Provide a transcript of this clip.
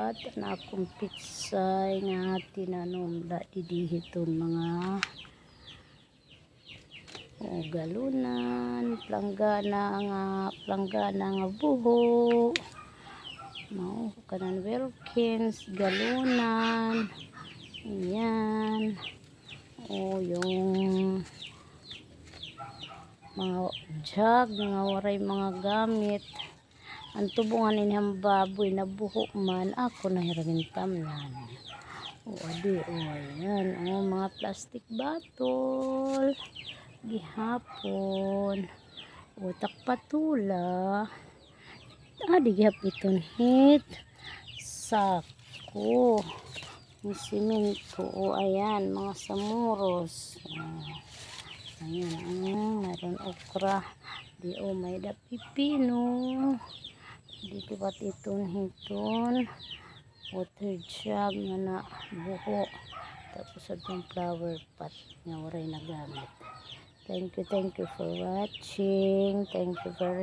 at na akong pitsay nga tinanong didihiton mga galunan, planggana nga buho, mao kanan Wilkins, galunan, ayan, yung mga jug nga waray mga gamit. Ang tubungan inihang baboy na buho man ako nahiragin tamnan. Adi ayan, mga plastic bottle gihapon, takpatula, di gihapiton hit sako, simento, ayan, mga samuros, ayan, mayroon okra, may da pipino, dito ba't hiton water jug nga na buho, tapos atong flower pot nga waray nagamit. Thank you for watching. Thank you very much.